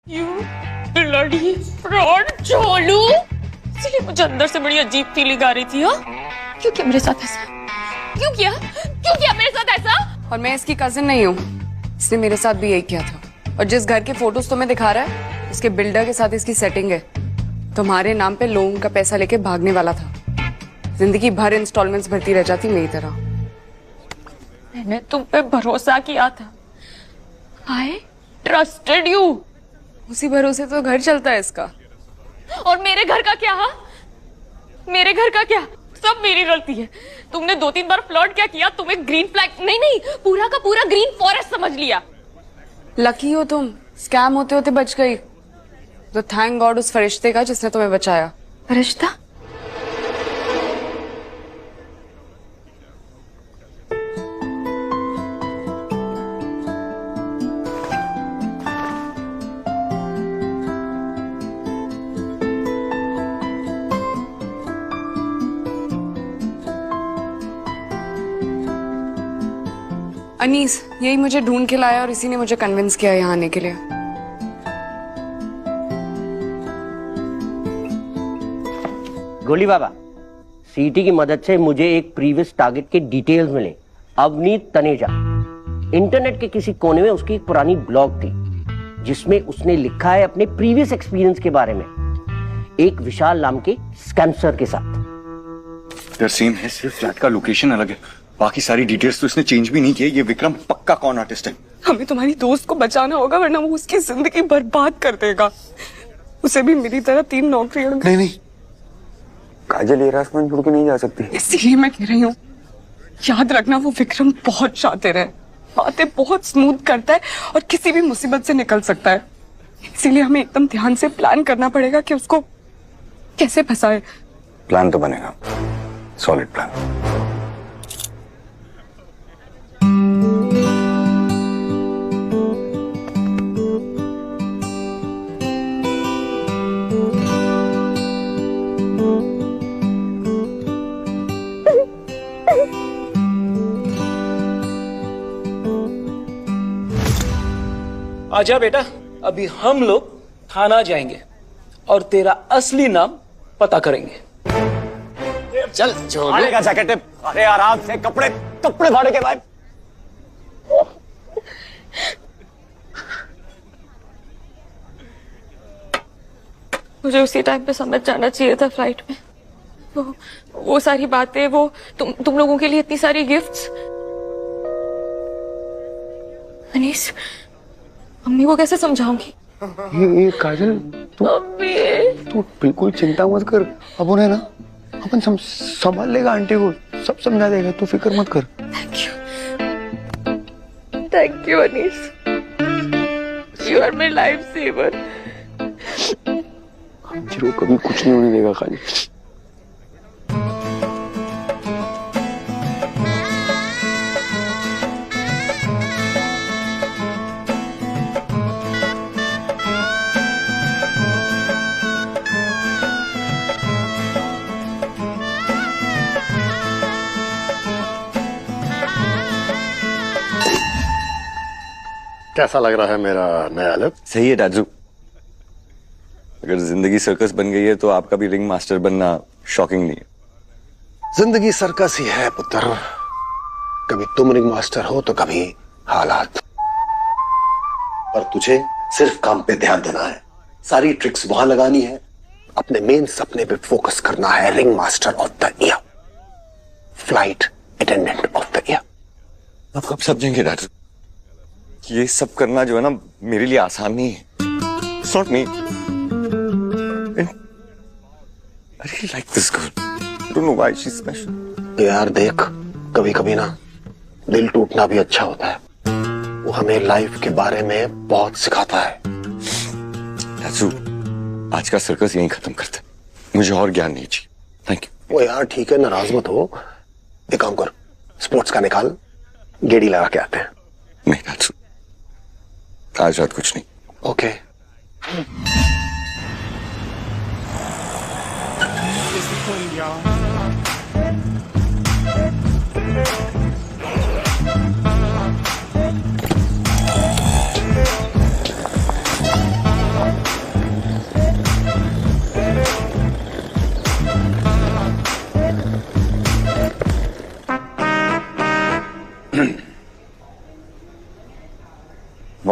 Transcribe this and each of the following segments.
You bloody fraud Cholu. इसलिए मुझे अंदर से बड़ी अजीब फीलिंग आ रही थी। हाँ, क्यों किया मेरे साथ ऐसा? क्यों किया मेरे साथ ऐसा? और मैं इसकी कजिन नहीं हूँ, इसने मेरे साथ भी यही किया था। और जिस घर के फोटोज तुम्हें दिखा रहा है, इसके बिल्डर के साथ इसकी सेटिंग है। तुम्हारे नाम पे लोन का पैसा लेके भागने वाला था। जिंदगी भर इंस्टॉलमेंट्स भरती रह जाती मेरी तरह। मैंने तुम पे भरोसा किया था। I trusted you। उसी भरोसे तो घर चलता है इसका। और मेरे घर का क्या? हा? मेरे घर का क्या? सब मेरी गलती है। तुमने 2-3 बार फ्लर्ट क्या किया, तुम्हें ग्रीन फ्लैग नहीं पूरा का पूरा ग्रीन फॉरेस्ट समझ लिया। लकी हो तुम, स्कैम होते होते बच गई। तो थैंक गॉड उस फरिश्ते का जिसने तुम्हें बचाया। फरिश्ता? अनीस यही मुझे ढूंढ के लाया और इसी ने मुझे कन्विंस किया यहाँ आने के लिए। गोली बाबा, सीटी की मदद से मुझे एक प्रीवियस टारगेट के डिटेल्स मिले। अवनीत तनेजा। इंटरनेट के किसी कोने में उसकी एक पुरानी ब्लॉग थी जिसमें उसने लिखा है अपने प्रीवियस एक्सपीरियंस के बारे में एक विशाल नाम के स्कैमसर के साथ। यार सेम है, सिर्फ फ्लैट का लोकेशन अलग है, बाकी सारी डिटेल्स तो इसने चेंज भी नहीं किए। ये विक्रम पक्का कौन आर्टिस्ट है। हमें तुम्हारी दोस्त को बचाना होगा वरना वो उसकी जिंदगी बर्बाद कर देगा। उसे भी मेरी तरह 3 नौकरियां। नहीं काजल ये रास्ता छोड़ के नहीं जा सकती। इसीलिए मैं कह रही हूँ, याद रखना वो विक्रम बहुत शातिर है, बातें बहुत स्मूथ करता है और किसी भी मुसीबत से निकल सकता है। इसीलिए हमें एकदम ध्यान से प्लान करना पड़ेगा कि उसको कैसे फंसाए। प्लान तो बनेगा, सॉलिड प्लान। आजा बेटा, अभी हम लोग थाना जाएंगे और तेरा असली नाम पता करेंगे। चल छोड़ने का जैकेट। अरे आराम से, कपड़े फाड़ के भाई। मुझे उसी टाइम पे समझ जाना चाहिए था फ्लाइट में। वो सारी बातें, वो तुम लोगों के लिए इतनी सारी गिफ्ट्स। अनीस, मम्मी को कैसे समझाऊंगी? ये काजल तू बिल्कुल चिंता मत कर। अब उन्हें ना अपन संभाल लेगा, आंटी को सब समझा देगा, तू फिक्र मत कर। Thank you Anees, you are my life saver. Zero कभी कुछ नहीं होने देगा खाली। कैसा लग रहा है मेरा नया लुक? सही है राजू। अगर जिंदगी सर्कस बन गई है तो आपका भी रिंग मास्टर बनना शॉकिंग नहीं है। जिंदगी सर्कस ही है पुत्र, कभी तुम रिंग मास्टर हो तो कभी हालात। पर तुझे सिर्फ काम पे ध्यान देना है, सारी ट्रिक्स वहां लगानी है, अपने मेन सपने पे फोकस करना है। Ring master of the year, flight attendant of the year. आप कब समझेंगे राजू? ये सब करना जो है ना मेरे लिए आसान नहीं है। It's not me. I really like this girl. I don't know why she's special. यार देख, कभी कभी ना दिल टूटना भी अच्छा होता है। वो हमें लाइफ के बारे में बहुत सिखाता है। राजू, आज का सर्कस यहीं खत्म करते, मुझे और ज्ञान नहीं चाहिए। Thank you. वो यार ठीक है, नाराज मत हो। एक काम कर, स्पोर्ट्स का निकाल, गेड़ी लगा के आते हैं। नहीं राजू, आज रात कुछ नहीं। ओके।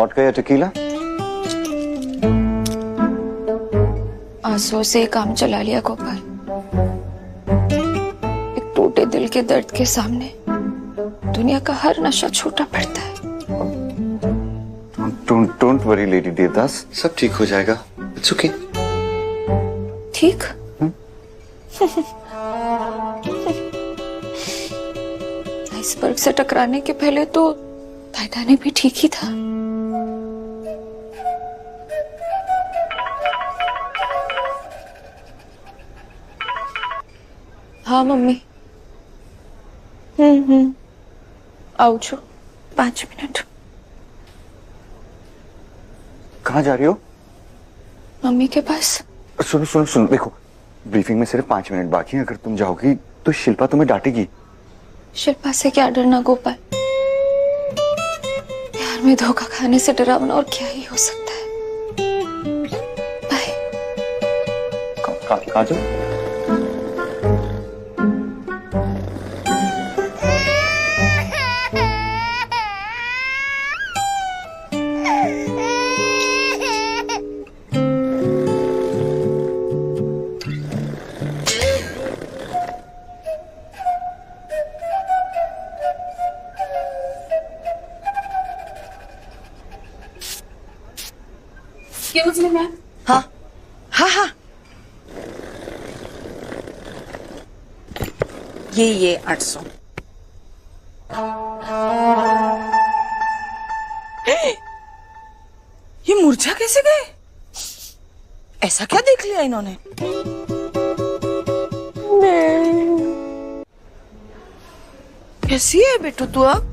वॉडका या टेकीला? आंसुओं से काम चला लिया गोपाल। एक टूटे दिल के दर्द के सामने दुनिया का हर नशा छोटा पड़ता है। डोंट वरी लेडी देवदास, सब ठीक हो जाएगा। It's okay. ठीक? आइसबर्ग से टकराने के पहले तो टाइटैनिक भी ठीक ही था। हाँ मम्मी। आओ छो 5 मिनट। कहाँ जा रही हो? मम्मी के पास। सुनो देखो, ब्रीफिंग में सिर्फ 5 मिनट बाकी हैं। अगर तुम जाओगी तो शिल्पा तुम्हें डांटेगी। शिल्पा से क्या डरना गोपाल? प्यार में धोखा खाने से डरावना और क्या ही हो सकता है। बाय। कहाँ जाओ? हाँ हाँ हाँ, ये 800। ये मुरझा कैसे गए? ऐसा क्या देख लिया इन्होंने? कैसी है बेटू तू अब?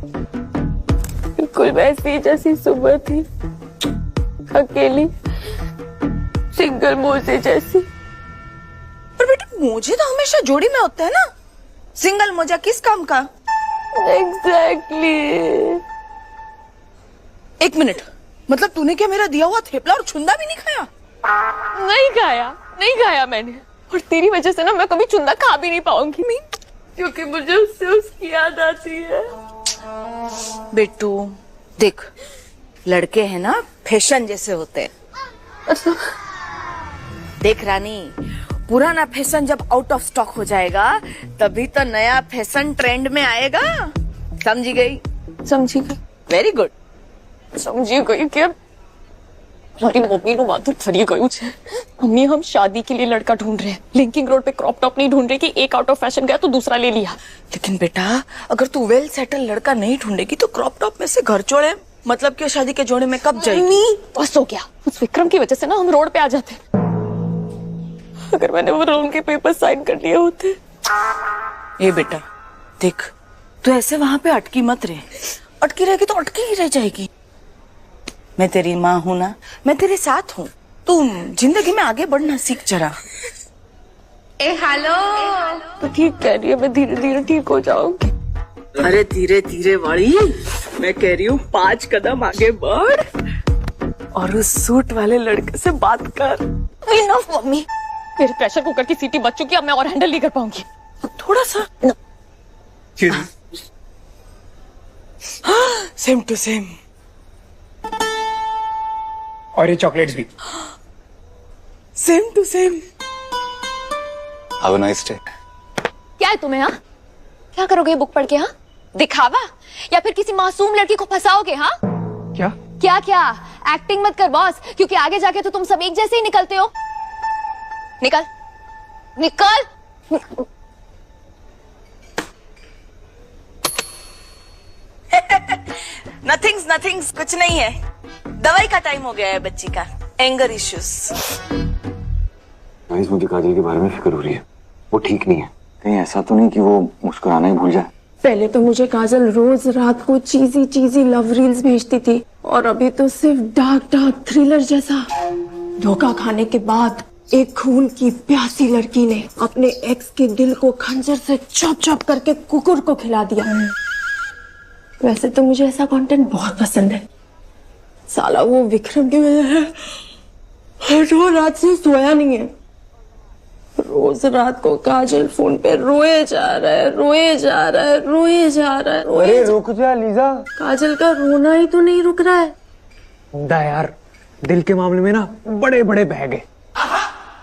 बिल्कुल वैसी जैसी सुबह थी, अकेली सिंगल मोजे जैसी। पर बेटे मोजे तो हमेशा जोड़ी में होते हैं ना, सिंगल मोजा किस काम का? एग्जैक्टली। 1 मिनट, मतलब तूने क्या मेरा दिया हुआ थेपला और छुंदा भी नहीं खाया? नहीं खाया मैंने, और तेरी वजह से ना मैं कभी चुंदा खा भी नहीं पाऊंगी, क्योंकि मुझे उससे उसकी याद आती है। बेटू देख, लड़के हैं ना फैशन जैसे होते हैं। देख रानी, पुराना फैशन जब आउट ऑफ स्टॉक हो जाएगा तभी तो नया फैशन ट्रेंड में आएगा। समझी गई? समझी गई। Very good. समझी गई कि हमारी मम्मी ने बात फरी गई मुझे। मम्मी हम शादी के लिए लड़का ढूंढ रहे हैं, लिंकिंग रोड पे क्रॉप टॉप नहीं ढूंढ रहे कि एक आउट ऑफ फैशन गया तो दूसरा ले लिया। लेकिन बेटा अगर तू वेल सेटल लड़का नहीं ढूंढेगी तो क्रॉप टॉप में से घर जोड़े, मतलब कि शादी के जोड़े में कब जाएगी? बस हो गया, उस विक्रम की वजह से ना हम रोड पे आ जाते। अगर मैंने वो लोन के पेपर साइन कर दिए होते। ए बेटा देख, तू ऐसे वहां पे अटकी मत रहे। अटकी रहेगी तो अटकी ही रह जाएगी। मैं तेरी माँ हूं ना, मैं तेरे साथ हूँ। तू जिंदगी में आगे बढ़ना सीख जरा। तो ठीक कह रही है, मैं धीरे धीरे ठीक हो जाऊंगी। अरे धीरे धीरे वाली, मैं कह रही हूँ 5 कदम आगे बढ़ और उस सूट वाले लड़के से बात कर। इनफ मम्मी, मेरे प्रेशर कुकर की सीटी बच चुकी है, अब मैं और हैंडल नहीं कर पाऊंगी। थोड़ा सा सेम टू सेम। और ये चॉकलेट्स भी same to same. Have a nice day. क्या है तुम्हें? हाँ, क्या करोगे बुक पढ़ के? हाँ, दिखावा या फिर किसी मासूम लड़की को फंसाओगे? हाँ, क्या एक्टिंग मत कर बॉस, क्योंकि आगे जाके तो तुम सब एक जैसे ही निकलते हो। निकल निकल। नथिंग्स कुछ नहीं है। दवाई का टाइम हो गया है बच्ची का, एंगर इश्यूज। मुझे काजल के बारे में फिक्र हो रही है, वो ठीक नहीं है। कहीं ऐसा तो नहीं कि वो मुस्कुराना ही भूल जाए? पहले तो मुझे काजल रोज रात को चीजी लव रील्स भेजती थी, और अभी तो सिर्फ डार्क थ्रिलर जैसा। धोखा खाने के बाद एक खून की प्यासी लड़की ने अपने एक्स के दिल को खंजर से चॉप करके कुकुर को खिला दिया। वैसे तो मुझे ऐसा कंटेंट बहुत पसंद है। साला वो विक्रम की वजह से जो रात से सोया नहीं है। रोज रात को काजल फोन पे रोए जा रहा है। अरे रुक जा लीजा। काजल का रोना ही तो नहीं रुक रहा है। दा यार, दिल के मामले में ना बड़े बड़े बहग है।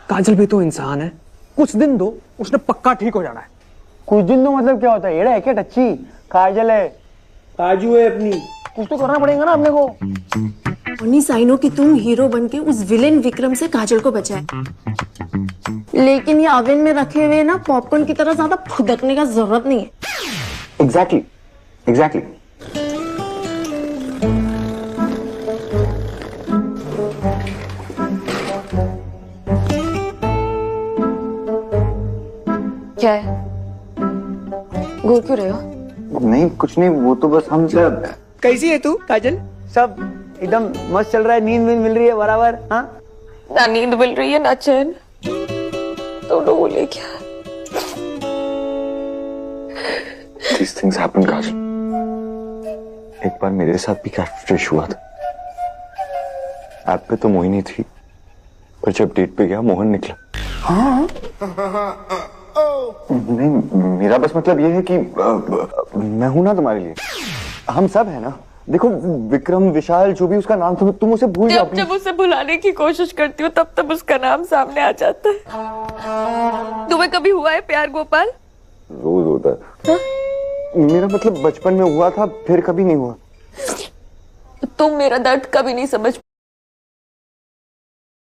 काजल भी तो इंसान है, कुछ दिन दो, उसने पक्का ठीक हो जाना है। कुछ दिन तो मतलब क्या होता है? येड़ा है क्या टच्ची? काजल है, काजू है अपनी, कुछ तो करना पड़ेगा ना अपने को। उन्हीं साइनों की तुम हीरो बनके उस विलेन विक्रम से काजल को बचाए, लेकिन ये ओवन में रखे हुए ना पॉपकॉर्न की तरह ज्यादा फुदकने का जरूरत नहीं है। Exactly, exactly. क्या है? घूर क्यों रहे हो? नहीं कुछ नहीं, वो तो बस हम सब। कैसी है तू काजल? सब एकदम मस्त चल रहा है, नींद वींद मिल रही है बराबर? हाँ, ना नींद मिल रही है ना चैन, दोनों बोले क्या। These things happen, काजल। एक बार मेरे साथ भी कैटफिश हुआ था। ऐप पे तो मोहिनी थी, पर जब डेट पे गया मोहन निकला। हाँ? नहीं, मेरा बस मतलब ये है कि मैं हूं ना तुम्हारे लिए, हम सब है ना। देखो विक्रम, विशाल, जो भी उसका नाम था, तुम उसे भूल जाओ। जब उसे भुलाने की कोशिश करती हूँ तब तब उसका नाम सामने आ जाता है। तुम्हें कभी हुआ है प्यार गोपाल? रोज होता है। हा? मेरा मतलब बचपन में हुआ था, फिर कभी नहीं हुआ। तुम मेरा दर्द कभी नहीं समझ